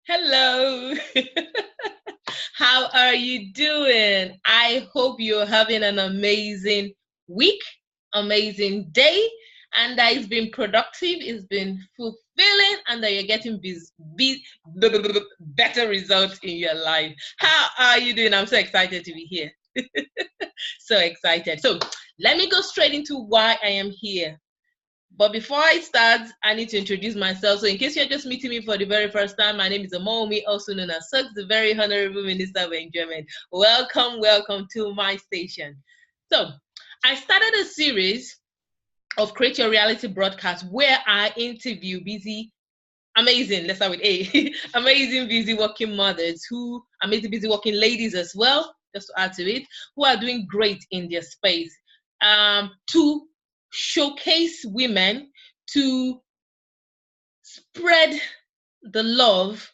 Hello. How are you doing? I hope you're having an amazing week, amazing day, and that it's been productive, it's been fulfilling, and that you're getting better results in your life. How are you doing? I'm so excited to be here. So excited. So let me go straight into why I am here. But before I start, I need to introduce myself. So in case you're just meeting me for the very first time, my name is Omowunmi, also known as Toks, the very honorable Minister of Enjoyment. Welcome, welcome to my station. So I started a series of Create Your Reality broadcasts where I interview amazing, let's start with A, amazing busy working mothers who, amazing busy working ladies as well, just to add to it, who are doing great in their space. To showcase women, to spread the love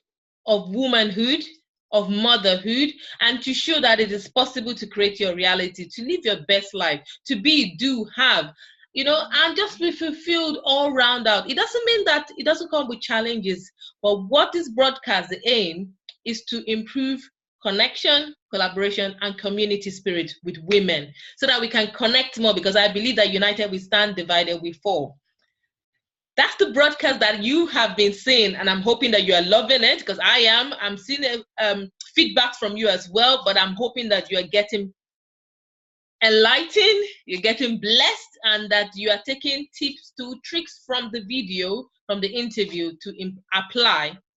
of womanhood, of motherhood, and to show that it is possible to create your reality, to live your best life, to be, do, have, and just be fulfilled all round out. It doesn't mean that it doesn't come with challenges, but what is broadcast, the aim is to improve connection, collaboration, and community spirit with women so that we can connect more, because I believe that united we stand, divided we fall. That's the broadcast that you have been seeing, and I'm hoping that you are loving it, because I am. I'm seeing feedback from you as well, but I'm hoping that you are getting enlightened, you're getting blessed, and that you are taking tips to tricks from the video, from the interview, to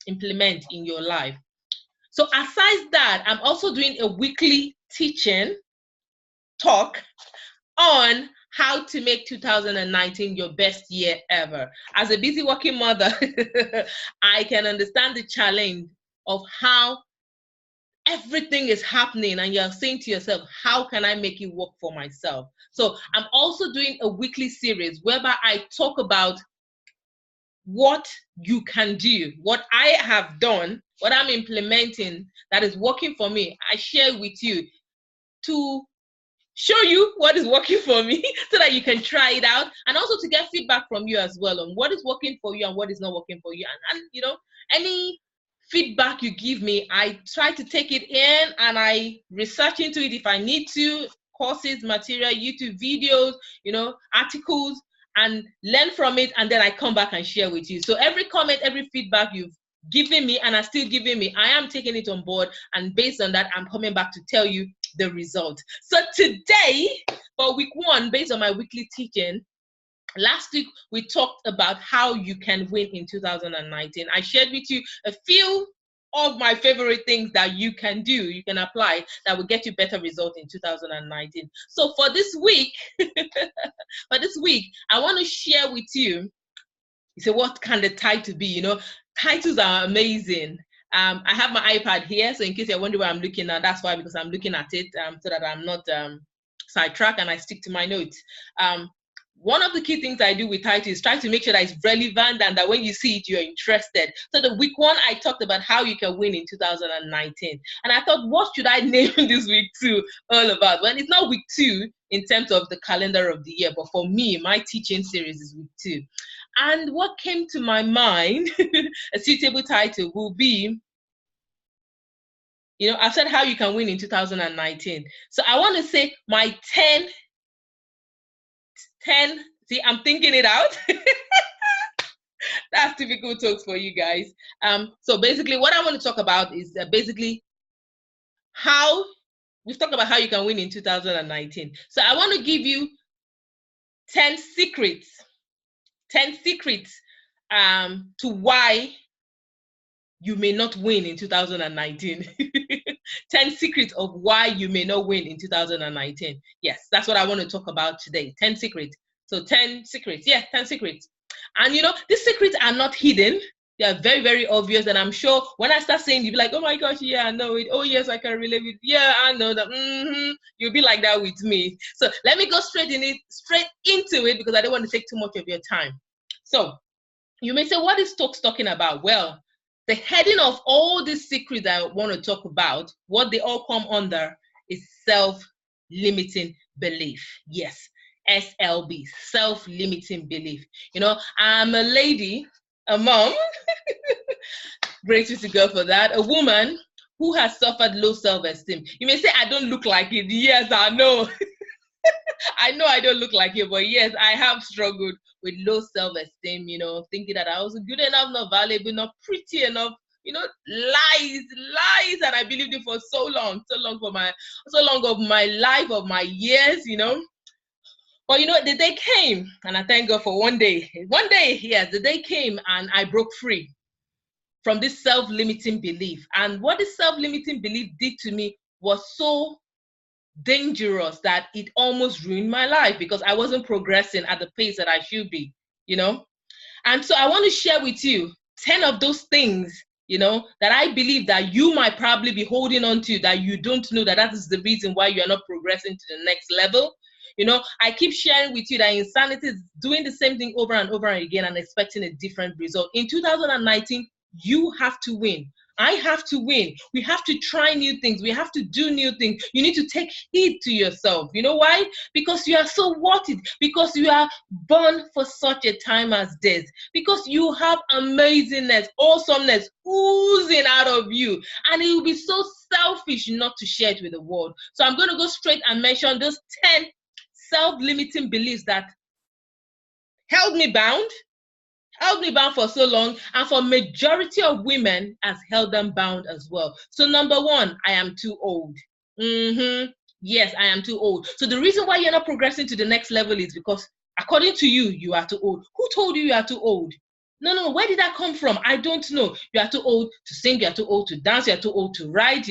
implement in your life. So aside that, I'm also doing a weekly teaching talk on how to make 2019 your best year ever. As a busy working mother, I can understand the challenge of how everything is happening and you're saying to yourself, how can I make it work for myself? So I'm also doing a weekly series whereby I talk about what you can do, what I have done, what I'm implementing that is working for me. I share with you to show you what is working for me so that you can try it out, and also to get feedback from you as well on what is working for you and what is not working for you. And any feedback you give me, I try to take it in and I research into it if I need to, courses, material, YouTube videos, articles, and learn from it, and then I come back and share with you. So every comment, every feedback you've given me and are still giving me, I am taking it on board, and based on that, I'm coming back to tell you the result. So today, for week 1, based on my weekly teaching, last week we talked about how you can win in 2019. I shared with you a few of my favorite things that you can do, you can apply, that will get you better results in 2019. So for this week, I want to share with you. You say, what can the title be? Titles are amazing. I have my iPad here, so in case you're wondering where I'm looking at, that's why, because I'm looking at it, so that I'm not sidetracked and I stick to my notes. One of the key things I do with titles is try to make sure that it's relevant and that when you see it, you're interested. So the week 1, I talked about how you can win in 2019. And I thought, what should I name this week 2 all about? Well, it's not week 2 in terms of the calendar of the year, but for me, my teaching series is week 2. And what came to my mind, a suitable title will be, I've said how you can win in 2019. So I want to say my 10, see, I'm thinking it out. That's typical talks for you guys. So basically what I want to talk about is basically how, we've talked about how you can win in 2019. So I want to give you 10 secrets to why you may not win in 2019. 10 secrets of why you may not win in 2019. Yes, that's what I want to talk about today. 10 secrets. So 10 secrets. Yeah, 10 secrets. And these secrets are not hidden. They are very, very obvious. And I'm sure when I start saying, you'll be like, oh my gosh, yeah, I know it. Oh yes, I can relate with. Yeah, I know that. You'll be like that with me. So let me go straight into it, because I don't want to take too much of your time. So you may say, what is Toks talking about? Well, the heading of all these secrets I want to talk about, what they all come under is self-limiting belief. Yes, SLB, self-limiting belief. I'm a lady, a mom, Grateful to God for that. A woman who has suffered low self-esteem. You may say, I don't look like it. Yes, I know. I know I don't look like it, but yes, I have struggled with low self-esteem, thinking that I wasn't good enough, not valuable, not pretty enough, lies, and I believed it for so long of my life, of my years, But the day came, and I thank God for one day, yes, the day came and I broke free from this self-limiting belief. And what this self-limiting belief did to me was so dangerous that it almost ruined my life because I wasn't progressing at the pace that I should be, And so I want to share with you 10 of those things, that I believe that you might probably be holding on to, that you don't know that is the reason why you're not progressing to the next level. I keep sharing with you that insanity is doing the same thing over and over again and expecting a different result. In 2019, you have to win. I have to win. We have to try new things. We have to do new things. You need to take heed to yourself. You know why? Because you are so worth it. Because you are born for such a time as this. Because you have amazingness, awesomeness oozing out of you. And it will be so selfish not to share it with the world. So I'm going to go straight and mention those 10 self-limiting beliefs that held me bound for so long, and for majority of women has held them bound as well. So number one, I am too old. Yes, I am too old. So the reason why you're not progressing to the next level is because according to you, you are too old. Who told you you are too old? No, where did that come from? I don't know. You are too old to sing, you are too old to dance, you are too old to write,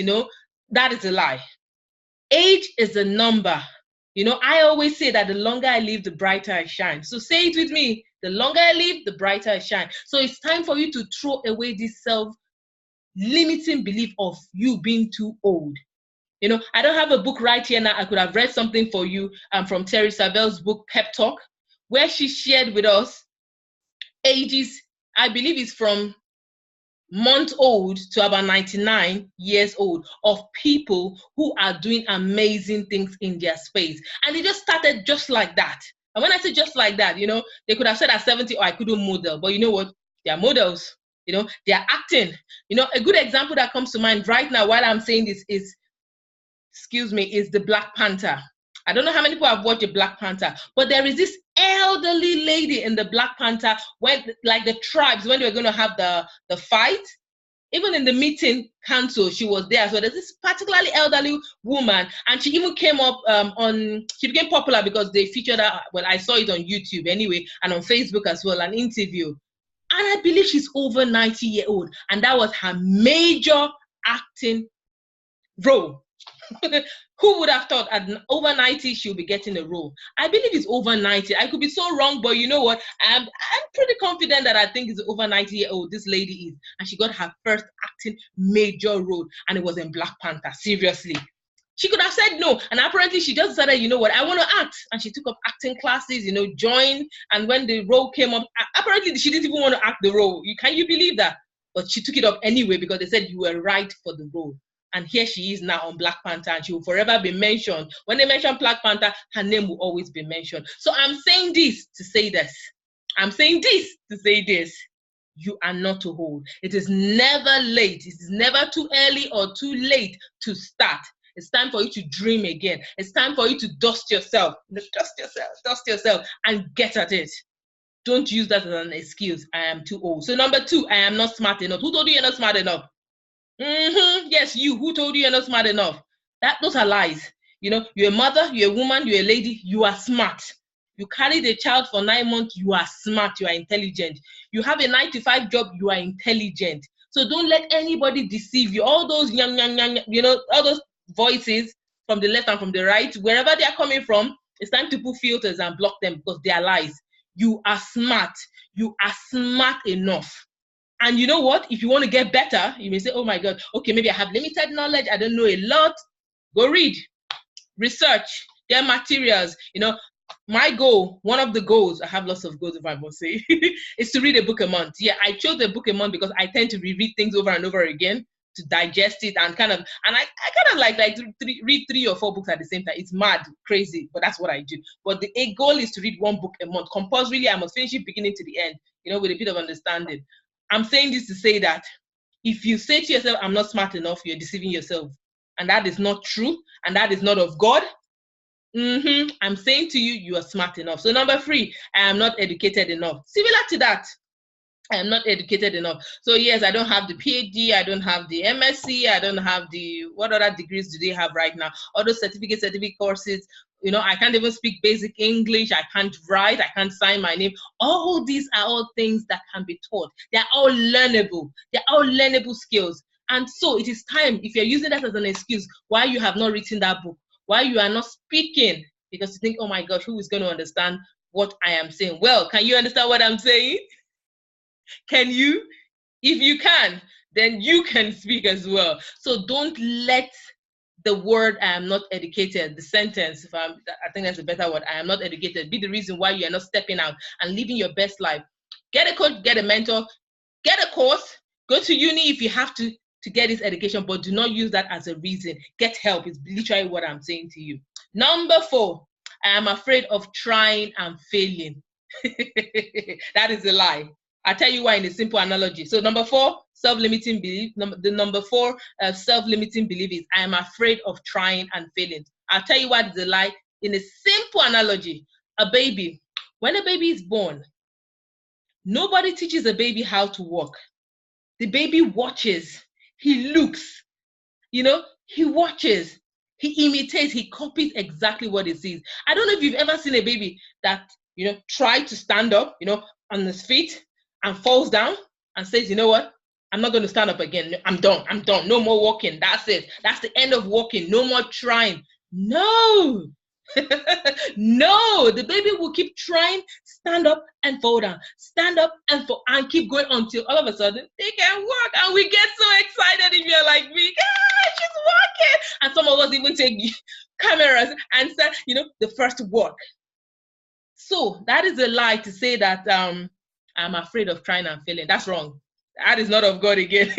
That is a lie. Age is a number. I always say that the longer I live, the brighter I shine. So say it with me. The longer I live, the brighter I shine. So it's time for you to throw away this self-limiting belief of you being too old. I don't have a book right here now. I could have read something for you from Terry Savell's book, Pep Talk, where she shared with us ages, I believe it's from month old to about 99 years old, of people who are doing amazing things in their space. And they just started just like that. And when I say just like that, they could have said at 70, I couldn't model. But you know what? They are models. They are acting. A good example that comes to mind right now while I'm saying this is the Black Panther. I don't know how many people have watched the Black Panther, but there is this elderly lady in the Black Panther when, like the tribes, when they were going to have the fight, even in the meeting council, she was there. So there's this particularly elderly woman, and she even came up she became popular because they featured her. Well, I saw it on YouTube anyway, and on Facebook as well, an interview. And I believe she's over 90 years old, and that was her major acting role. Who would have thought at over 90 she'll be getting a role? I believe it's over 90. I could be so wrong, but you know what? I'm pretty confident that I think it's over 90-year-old this lady is, and she got her first acting major role, and it was in Black Panther. Seriously, she could have said no, and apparently she just decided, you know what, I want to act, and she took up acting classes, joined, and when the role came up, apparently she didn't even want to act the role. Can you believe that? But she took it up anyway because they said you were right for the role. And here she is now on Black Panther, and she will forever be mentioned. When they mention Black Panther, her name will always be mentioned. So I'm saying this to say this. You are not too old. It is never late. It is never too early or too late to start. It's time for you to dream again. It's time for you to dust yourself, and get at it. Don't use that as an excuse. I am too old. So number two, I am not smart enough. Who told you you're not smart enough? Yes, you. Who told you you're not smart enough? Those are lies. You're a mother, you're a woman, you're a lady, you are smart. You carried a child for 9 months, you are smart, you are intelligent. You have a 9-to-5 job, you are intelligent. So don't let anybody deceive you. All those all those voices from the left and from the right, wherever they are coming from, it's time to put filters and block them because they are lies. You are smart. You are smart enough. And you know what? If you want to get better, you may say, oh my God, okay, maybe I have limited knowledge. I don't know a lot. Go read, research, get materials. My goal, one of the goals, I have lots of goals if I must say, is to read a book a month. Yeah, I chose a book a month because I tend to reread things over and over again to digest it and I kind of like read 3 or 4 books at the same time. It's mad, crazy, but that's what I do. But the goal is to read 1 book a month. Compulsorily, I must finish it beginning to the end, with a bit of understanding. I'm saying this to say that If you say to yourself, I'm not smart enough, you're deceiving yourself. And that is not true. And that is not of God. I'm saying to you, you are smart enough. So number 3, I am not educated enough. Similar to that, I am not educated enough. So yes, I don't have the PhD, I don't have the MSc, I don't have the, what other degrees do they have right now? All those certificate courses, I can't even speak basic English, I can't write, I can't sign my name. All these are all things that can be taught. They're all learnable. They're all learnable skills. And so it is time, if you're using that as an excuse, why you have not written that book, why you are not speaking, because you think, oh my gosh, who is going to understand what I am saying? Well, can you understand what I'm saying? Can you? If you can, then you can speak as well. So don't let the word I am not educated, the sentence, I think that's a better word, I am not educated, be the reason why you are not stepping out and living your best life. Get a coach, get a mentor, get a course, go to uni if you have to get this education, but do not use that as a reason. Get help is literally what I'm saying to you. Number 4, I am afraid of trying and failing. That is a lie. I'll tell you why in a simple analogy. So number 4, self-limiting belief. The number 4 self-limiting belief is I am afraid of trying and failing. I'll tell you what is a lie in a simple analogy. A baby, when a baby is born, nobody teaches a baby how to walk. The baby watches, he looks, he watches, he imitates, he copies exactly what he sees. I don't know if you've ever seen a baby that, tried to stand up, on his feet, and falls down and says, you know what, I'm not going to stand up again. I'm done. No more walking. That's it. That's the end of walking. No more trying. No. No, the baby will keep trying, stand up and fall down, stand up and fall, and keep going until all of a sudden they can walk. And we get so excited if you're like me, she's walking. And some of us even take cameras and say, the first walk. So that is a lie to say that I'm afraid of trying and failing. That's wrong. That is not of God again.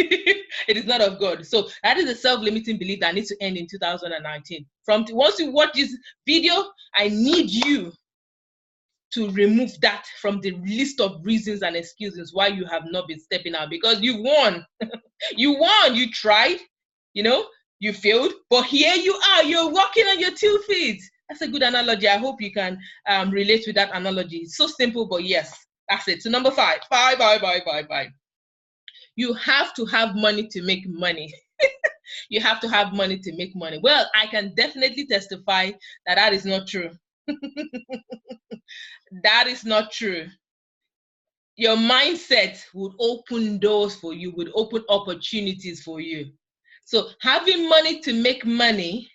It is not of God. So that is a self-limiting belief that needs to end in 2019. Once you watch this video, I need you to remove that from the list of reasons and excuses why you have not been stepping out, because you won. You won. You tried, you failed, but here you are. You're walking on your 2 feet. That's a good analogy. I hope you can relate with that analogy. It's so simple, but yes, that's it. So number 5. You have to have money to make money. You have to have money to make money. Well, I can definitely testify that that is not true. That is not true. Your mindset would open doors for you, would open opportunities for you. So having money to make money,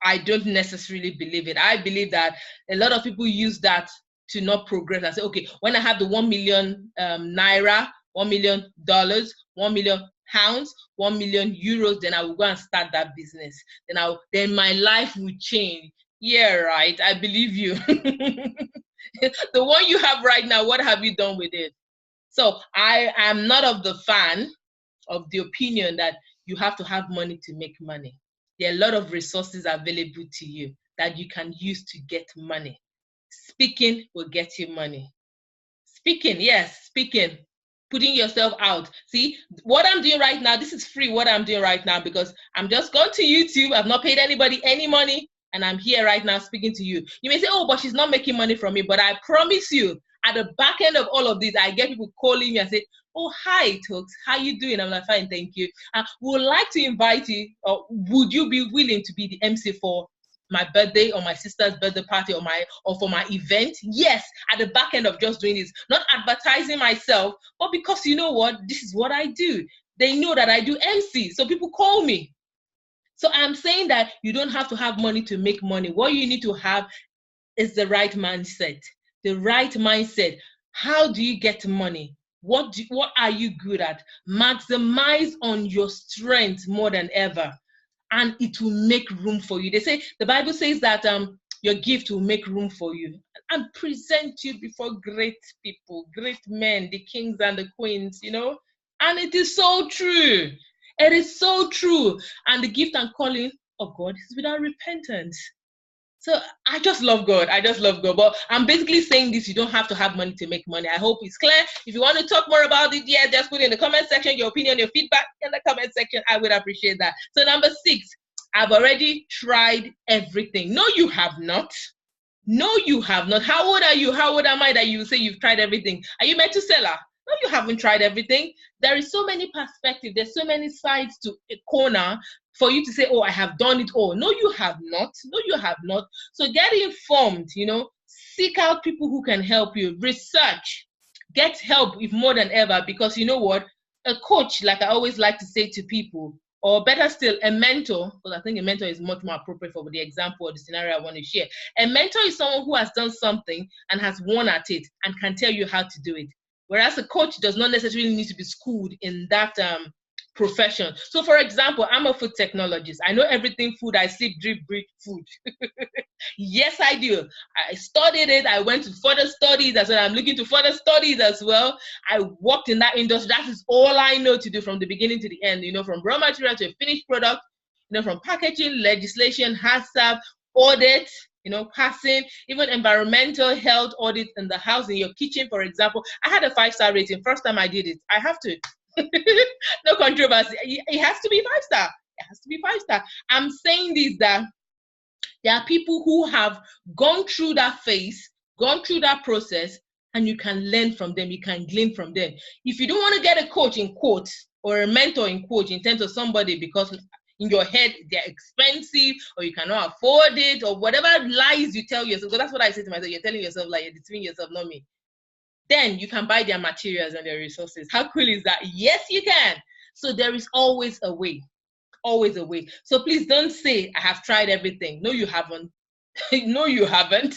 I don't necessarily believe it. I believe that a lot of people use that to not progress and say, okay, when I have the 1 million naira, $1 million, 1 million pounds, 1 million euros, then I will go and start that business. Then my life will change. Yeah, right. I believe you. The one you have right now, what have you done with it? So I am not of the fan of the opinion that you have to have money to make money. There are a lot of resources available to you that you can use to get money. Speaking will get you money. Speaking, yes, speaking. Putting yourself out. See, what I'm doing right now, this is free, what I'm doing right now, because I'm just going to YouTube. I've not paid anybody any money, and I'm here right now speaking to you. You may say, oh, but she's not making money from me. But I promise you, at the back end of all of this, I get people calling me and say, oh, hi, Toks, how you doing? I'm like, fine, thank you. We would like to invite you, or would you be willing to be the MC for my birthday or my sister's birthday party or for my event? Yes, at the back end of just doing this, not advertising myself, but because you know what, this is what I do. They know that I do MC, so people call me. So I'm saying that you don't have to have money to make money. What you need to have is the right mindset. The right mindset. How do you get money? What are you good at? Maximize on your strength more than ever, and it will make room for you. They say, the Bible says that your gift will make room for you and present you before great people, great men, the kings and the queens, and it is so true. It is so true. And the gift and calling of God is without repentance. So I just love God. I just love God. But I'm basically saying this, you don't have to have money to make money. I hope it's clear. If you want to talk more about it, yeah, just put in the comment section your opinion, your feedback in the comment section. I would appreciate that. So number 6, I've already tried everything. No, you have not. No, you have not. How old are you? How old am I that you say you've tried everything? Are you meant to sell her? No, you haven't tried everything. There is so many perspectives. There's so many sides to a corner for you to say, oh, I have done it all. No, you have not. No, you have not. So get informed, seek out people who can help you. Research. Get help if more than ever, because you know what? A coach, like I always like to say to people, or better still, a mentor, because I think a mentor is much more appropriate for the example or the scenario I want to share. A mentor is someone who has done something and has won at it and can tell you how to do it. Whereas a coach does not necessarily need to be schooled in that profession. So for example, I'm a food technologist. I know everything food. I sleep, drip, breathe food. Yes, I do. I studied it. I went to further studies. That's what I'm looking to further studies as well. I worked in that industry. That is all I know to do from the beginning to the end, from raw material to a finished product, from packaging, legislation, HACCP, audit, passing, even environmental health audit in the house, in your kitchen, for example. I had a 5-star rating. First time I did it. I have to. No controversy. It has to be 5-star. It has to be 5-star. I'm saying this, that there are people who have gone through that phase, gone through that process, and you can learn from them. You can glean from them. If you don't want to get a coach in quotes or a mentor in quotes in terms of somebody because in your head they're expensive or you cannot afford it or whatever lies you tell yourself, because that's what I say to myself, you're telling yourself, like, you're deceiving yourself, not me. Then you can buy their materials and their resources. How cool is that? Yes, you can. So there is always a way. Always a way. So please don't say, I have tried everything. No, you haven't. No, you haven't.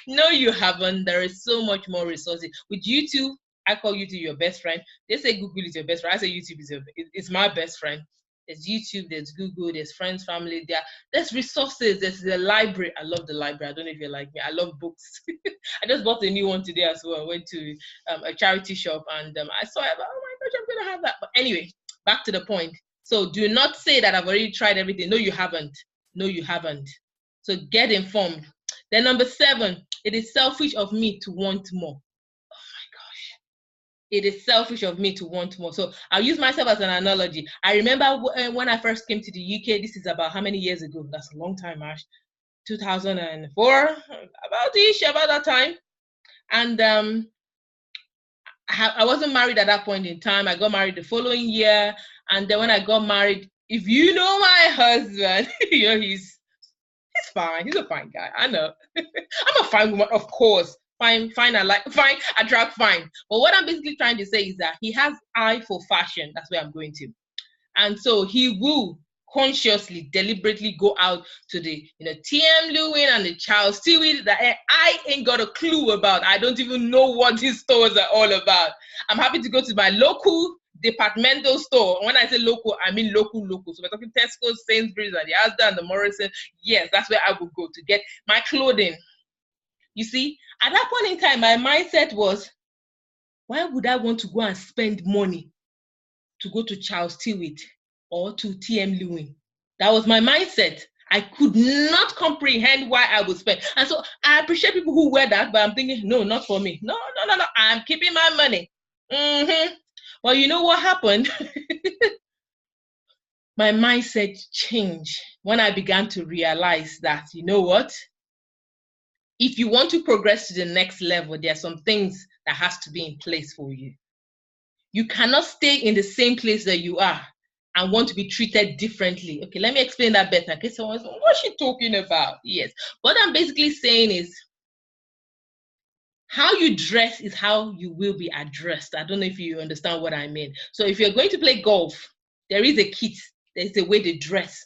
No, you haven't. There is so much more resources. With YouTube, I call YouTube your best friend. They say Google is your best friend. I say YouTube is it's my best friend. There's YouTube, there's Google, there's friends, family. There's resources. There's the library. I love the library. I don't know if you like me. I love books. I just bought a new one today as well. I went to a charity shop and I saw it. Oh my gosh, I'm going to have that. But anyway, back to the point. So do not say that I've already tried everything. No, you haven't. No, you haven't. So get informed. Then number 7, it is selfish of me to want more. It is selfish of me to want more. So I'll use myself as an analogy. I remember when I first came to the UK, this is about how many years ago? That's a long time, Ash. 2004, about that time. And I wasn't married at that point in time. I got married the following year. And then when I got married, if you know my husband, he's fine. He's a fine guy. I know. I'm a fine woman, of course. Fine, I like fine, attract fine. But what I'm basically trying to say is that he has eye for fashion. That's where I'm going to. And so he will consciously, deliberately go out to the TM Lewin and the Charles Stewart that I ain't got a clue about. I don't even know what these stores are all about. I'm happy to go to my local departmental store. When I say local, I mean local. So we're talking Tesco, Sainsbury's, and the Asda and the Morrison. Yes, that's where I would go to get my clothing. You see, at that point in time, my mindset was, why would I want to go and spend money to go to Charles Stewart or to TM Lewin? That was my mindset. I could not comprehend why I would spend. And so I appreciate people who wear that, but I'm thinking, no, not for me. No. I'm keeping my money. Well, you know what happened? My mindset changed when I began to realize that, you know what? If you want to progress to the next level, there are some things that has to be in place for you. You cannot stay in the same place that you are and want to be treated differently. Okay, let me explain that better. Okay, someone's like, what's she talking about? Yes. What I'm basically saying is, how you dress is how you will be addressed. I don't know if you understand what I mean. So if you're going to play golf, there is a kit. There's a way to dress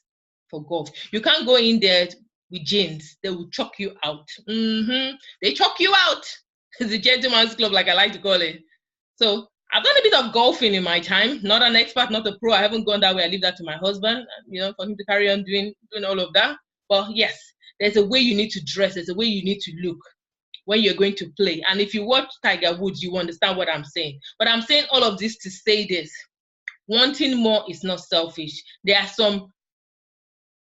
for golf. You can't go in there with jeans. They will chuck you out. They chuck you out. It's a gentleman's club, like I like to call it. So I've done a bit of golfing in my time. Not an expert, not a pro. I haven't gone that way. I leave that to my husband, for him to carry on doing all of that. But yes, there's a way you need to dress. There's a way you need to look when you're going to play. And if you watch Tiger Woods, you understand what I'm saying. But I'm saying all of this to say this. Wanting more is not selfish. There are some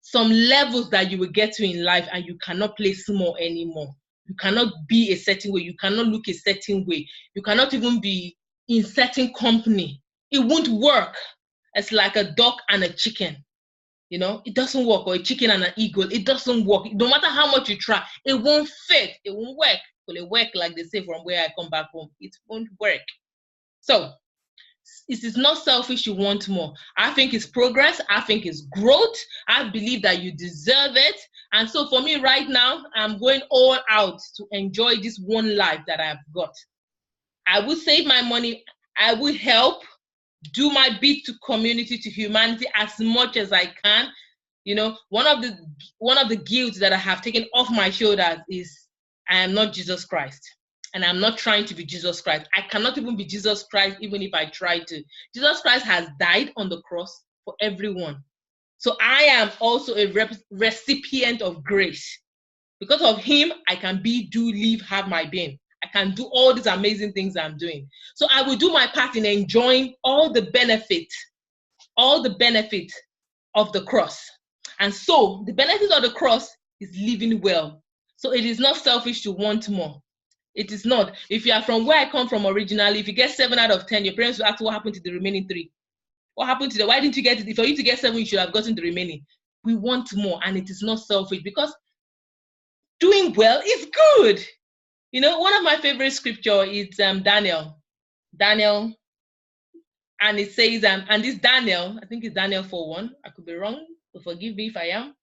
some levels that you will get to in life, and you cannot play small anymore. You cannot be a certain way. You cannot look a certain way. You cannot even be in certain company. It won't work. It's like a duck and a chicken. You know, it doesn't work. Or a chicken and an eagle. It doesn't work. No matter how much you try, it won't fit. It won't work. Will it work like they say from where I come back home? It won't work. So it is not selfish you want more. I think it's progress. I think it's growth. I believe that you deserve it. And so for me right now, I'm going all out to enjoy this one life that I've got. I will save my money. I will help, do my bit to community, to humanity as much as I can. You know, one of the guilt that I have taken off my shoulders is I am not Jesus Christ. And I'm not trying to be Jesus Christ. I cannot even be Jesus Christ even if I try to. Jesus Christ has died on the cross for everyone. So I am also a recipient of grace. Because of him, I can be, do, live, have my being. I can do all these amazing things I'm doing. So I will do my part in enjoying all the benefit of the cross. And so the benefit of the cross is living well. So it is not selfish to want more. It is not. If you are from where I come from originally, if you get 7 out of 10, your parents will ask what happened to the remaining 3. What happened to why didn't you get it? For you to get 7, you should have gotten the remaining. We want more, and it is not selfish because doing well is good. You know, one of my favorite scripture is Daniel, and it says, and this Daniel, I think it's Daniel 4:1. I could be wrong. So forgive me if I am,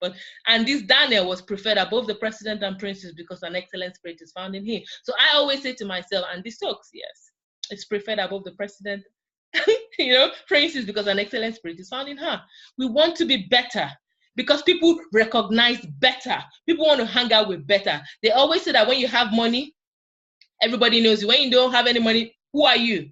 and this Daniel was preferred above the president and princes because an excellent spirit is found in him. So I always say to myself, and this Toks, yes, it's preferred above the president, princes because an excellent spirit is found in her. We want to be better because people recognize better. People want to hang out with better. They always say that when you have money, everybody knows you. When you don't have any money, who are you?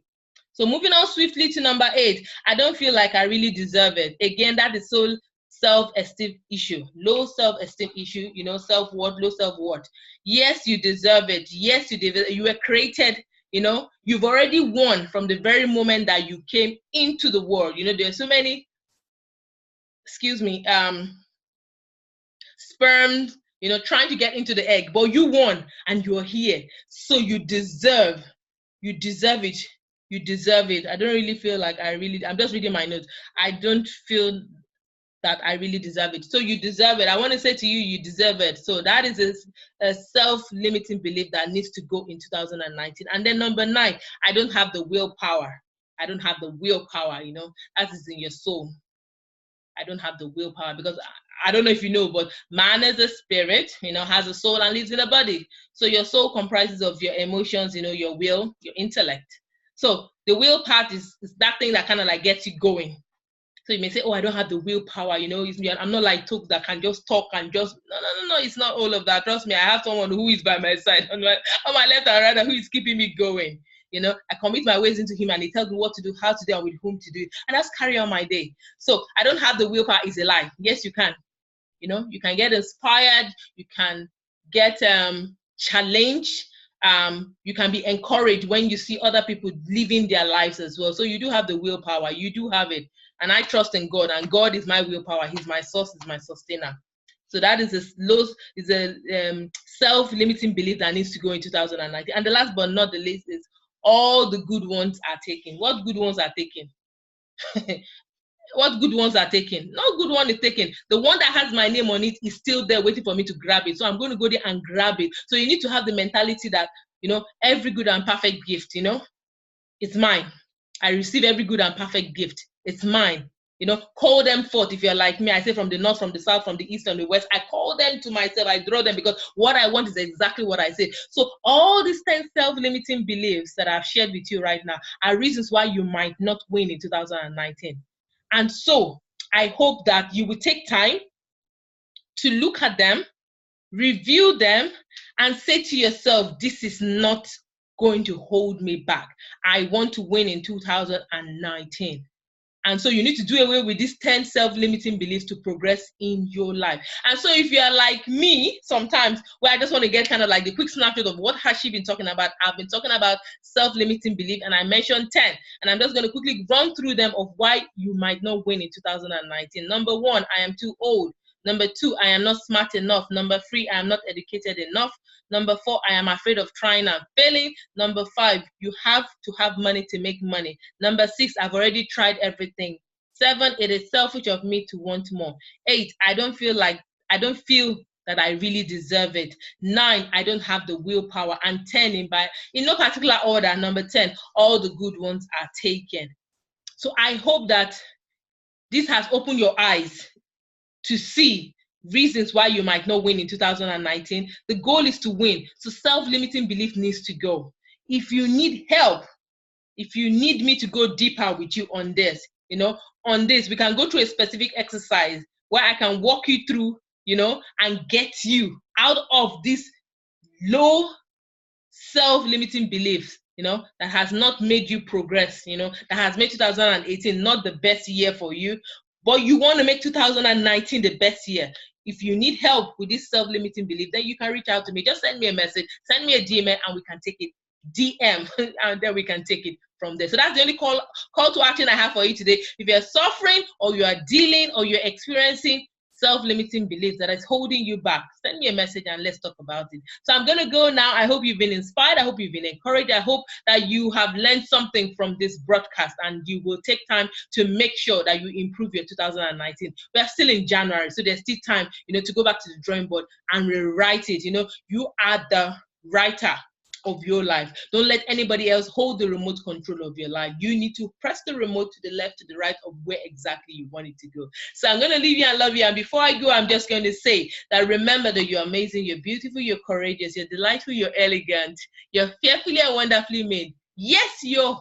So moving on swiftly to number 8, I don't feel like I really deserve it. Again, that is so self-esteem issue, low self-esteem issue, self-worth, low self-worth. Yes, you deserve it. Yes, you were created, you've already won from the very moment that you came into the world. There's so many, sperms, trying to get into the egg, but you won and you're here. So you deserve it. You deserve it. I don't really feel like I'm just reading my notes. I don't feel that I really deserve it. So you deserve it. I want to say to you, you deserve it. So that is a self-limiting belief that needs to go in 2019. And then number 9, I don't have the willpower. I don't have the willpower, that is in your soul. I don't have the willpower because I don't know if you know, but man is a spirit, has a soul and lives in a body. So your soul comprises of your emotions, your will, your intellect. So the will part is that thing that kind of like gets you going. So you may say, oh, I don't have the willpower, I'm not like Toks that can just talk and just, no, it's not all of that. Trust me, I have someone who is by my side, on my left and right, who is keeping me going. I commit my ways into him and he tells me what to do, how to do, and with whom to do it. And that's carry on my day. So I don't have the willpower is a lie. Yes, you can. You can get inspired, you can get challenged, you can be encouraged when you see other people living their lives as well. So you do have the willpower, you do have it. And I trust in God, and God is my willpower. He's my source, he's my sustainer. So that is a self-limiting belief that needs to go in 2019. And the last but not the least is all the good ones are taken. What good ones are taken? What good ones are taken? No good one is taken. The one that has my name on it is still there waiting for me to grab it. So I'm going to go there and grab it. So you need to have the mentality that, every good and perfect gift, it's mine. I receive every good and perfect gift. It's mine. Call them forth. If you're like me, I say from the north, from the south, from the east, from the west, I call them to myself. I draw them because what I want is exactly what I say. So all these 10 self-limiting beliefs that I've shared with you right now are reasons why you might not win in 2019. And so I hope that you will take time to look at them, review them, and say to yourself, this is not going to hold me back. I want to win in 2019. And so you need to do away with these 10 self-limiting beliefs to progress in your life. And so if you're like me, sometimes where I just want to get kind of like the quick snapshot of what has she been talking about, I've been talking about self-limiting belief, and I mentioned 10. And I'm just going to quickly run through them of why you might not win in 2019. Number 1, I am too old. Number 2, I am not smart enough. Number 3, I am not educated enough. Number 4, I am afraid of trying and failing. Number 5, you have to have money to make money. Number 6, I've already tried everything. 7, it is selfish of me to want more. 8, I don't feel that I really deserve it. 9, I don't have the willpower. And 10, in no particular order, number 10, all the good ones are taken. So I hope that this has opened your eyes to see reasons why you might not win in 2019. The goal is to win. So self-limiting belief needs to go. If you need help, if you need me to go deeper with you on this, we can go through a specific exercise where I can walk you through, and get you out of this low self-limiting beliefs, that has not made you progress, that has made 2018 not the best year for you, but you want to make 2019 the best year. If you need help with this self-limiting belief, then you can reach out to me. Just send me a message, send me a DM, and we can take it DM, and then we can take it from there. So that's the only call to action I have for you today. If you're suffering, or you are dealing, or you're experiencing self-limiting beliefs that is holding you back, send me a message and let's talk about it. So I'm going to go now. I hope you've been inspired. I hope you've been encouraged. I hope that you have learned something from this broadcast, and you will take time to make sure that you improve your 2019. We are still in January, so there's still time, to go back to the drawing board and rewrite it. You are the writer of your life. Don't let anybody else hold the remote control of your life. You need to press the remote to the left, to the right of where exactly you want it to go. So I'm going to leave you and love you. And before I go, I'm just going to say that remember that you're amazing, you're beautiful, you're courageous, you're delightful, you're elegant, you're fearfully and wonderfully made. Yes, you're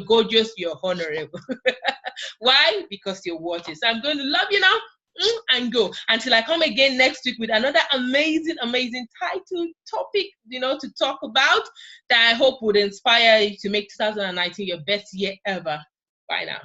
gorgeous, you're honorable. Why? Because you're worthy. So I'm going to love you now and go until I come again next week with another amazing title topic, to talk about, that I hope would inspire you to make 2019 your best year ever. Bye now.